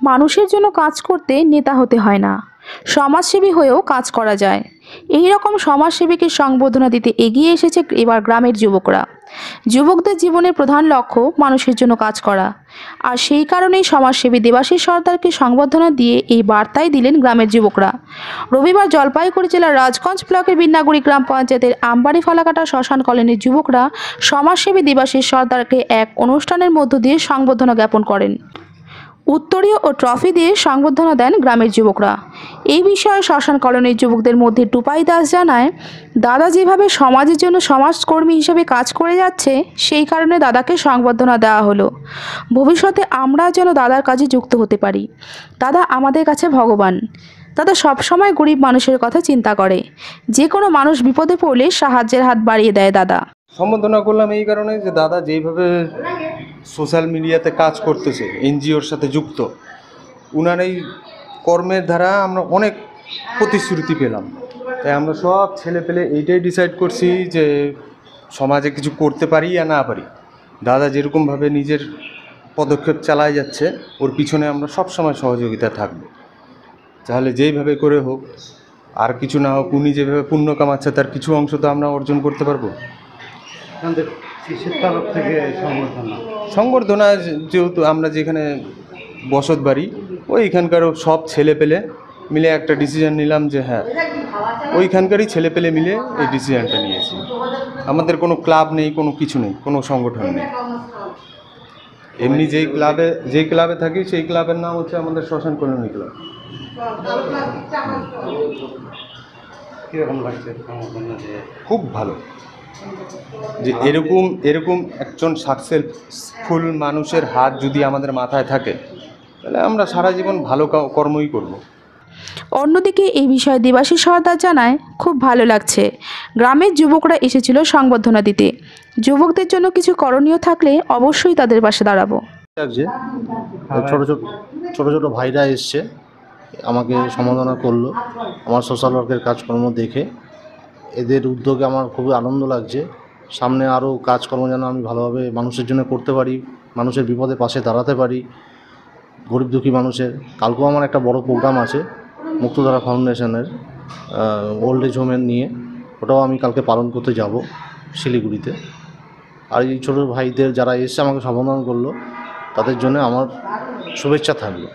মানুষের জন্য কাজ করতে নেতা হতে হয় না, সমাজসেবী হয়েও কাজ করা যায়। এই রকম সমাজসেবীকে সংবর্ধনা দিতে এগিয়ে এসেছে এবার গ্রামের যুবকরা। যুবকদের জীবনের প্রধান লক্ষ্য মানুষের জন্য কাজ করা, আর সেই কারণেই সমাজসেবী দেবাশিস সর্দারকে সংবর্ধনা দিয়ে এই বার্তাই দিলেন গ্রামের যুবকরা। রবিবার জলপাইগুড়ি জেলার রাজগঞ্জ ব্লকের বিন্নাগুড়ি গ্রাম পঞ্চায়েতের আমবাড়ি ফালাকাটা শ্মশান কলোনির যুবকরা সমাজসেবী দেবাশিস সর্দারকে এক অনুষ্ঠানের মধ্য দিয়ে সংবর্ধনা জ্ঞাপন করেন। উত্তরীয় ও ট্রফি দিয়ে সংবর্ধনা দেন গ্রামের যুবকরা। এই বিষয়ে শ্মশান কলোনির যুবকদের মধ্যে টুপাই দাস জানায়, দাদা যেভাবে সমাজের জন্য সমাজকর্মী হিসেবে কাজ করে যাচ্ছে, সেই কারণে দাদাকে সংবর্ধনা দেওয়া হলো। ভবিষ্যতে আমরা যেন দাদার কাজে যুক্ত হতে পারি। দাদা আমাদের কাছে ভগবান। দাদা সবসময় গরিব মানুষের কথা চিন্তা করে, যে কোনো মানুষ বিপদে পড়লে সাহায্যের হাত বাড়িয়ে দেয় দাদা। সম্বোধনা করলাম এই কারণে যে দাদা যেইভাবে সোশ্যাল মিডিয়াতে কাজ করতেছে, এনজিওর সাথে যুক্ত, উনার এই কর্মের দ্বারা আমরা অনেক প্রতিশ্রুতি পেলাম। তাই আমরা সব ছেলে পেলে এইটাই ডিসাইড করছি যে সমাজে কিছু করতে পারি আর না পারি, দাদা যেরকমভাবে নিজের পদক্ষেপ চালায় যাচ্ছে ওর পিছনে আমরা সব সময় সহযোগিতা থাকবো। তাহলে যেইভাবে করে হোক, আর কিছু না হোক, উনি যেভাবে পুণ্য কামাচ্ছে তার কিছু অংশ তো আমরা অর্জন করতে পারবো। সংবর্ধনা যেহেতু আমরা যেখানে বসত বাড়ি, ওইখানকারও সব ছেলে পেলে মিলে একটা ডিসিশন নিলাম যে হ্যাঁ, ওইখানকারই ছেলে পেলে মিলে এই ডিসিশনটা নিয়েছি। আমাদের কোনো ক্লাব নেই, কোনো কিছু নেই, কোনো সংগঠন নেই। এমনি যেই ক্লাবে থাকি সেই ক্লাবের নাম হচ্ছে আমাদের শ্মশান কলোনি ক্লাব। কীরকম লাগছে? খুব ভালো যে এরকম একজন সাকসেসফুল মানুষের হাত যদি আমাদের মাথায় থাকে, তাহলে আমরা সারা জীবন ভালো কর্মই করব। অন্যদিকে এই বিষয়ে দেবাশিস সর্দার জানায়, খুব ভালো লাগছে, গ্রামের যুবকরা এসেছিল সংবর্ধনা দিতে। যুবকদের জন্য কিছু করণীয় থাকলে অবশ্যই তাদের পাশে দাঁড়াবো। লাগছে ছোট ছোট ভাইরা এসছে, আমাকে সম্বোধনা করলো আমার সোশ্যাল ওয়ার্কের কাজকর্ম দেখে। এদের উদ্যোগে আমার খুবই আনন্দ লাগছে। সামনে আরও কাজকর্ম যেন আমি ভালোভাবে মানুষের জন্য করতে পারি, মানুষের বিপদে পাশে দাঁড়াতে পারি, গরিব দুঃখী মানুষের। কালকেও আমার একটা বড় প্রোগ্রাম আছে মুক্তধারা ফাউন্ডেশনের ওল্ড এজ হোমের নিয়ে, ওটাও আমি কালকে পালন করতে যাব শিলিগুড়িতে। আর এই ছোটো ভাইদের যারা এসছে আমাকে সম্বোধন করলো, তাদের জন্য আমার শুভেচ্ছা থাকলো।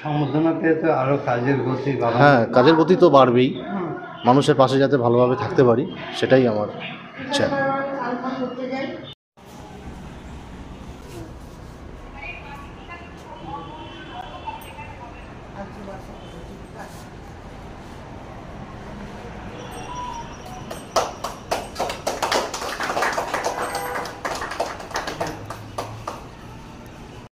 সম্বোধনা পেয়ে তো আরও কাজের গতি বাড়ানো। হ্যাঁ, কাজের গতি তো বাড়বেই, মানুষের পাশে যাতে ভালোভাবে থাকতে পারি সেটাই আমার ইচ্ছা।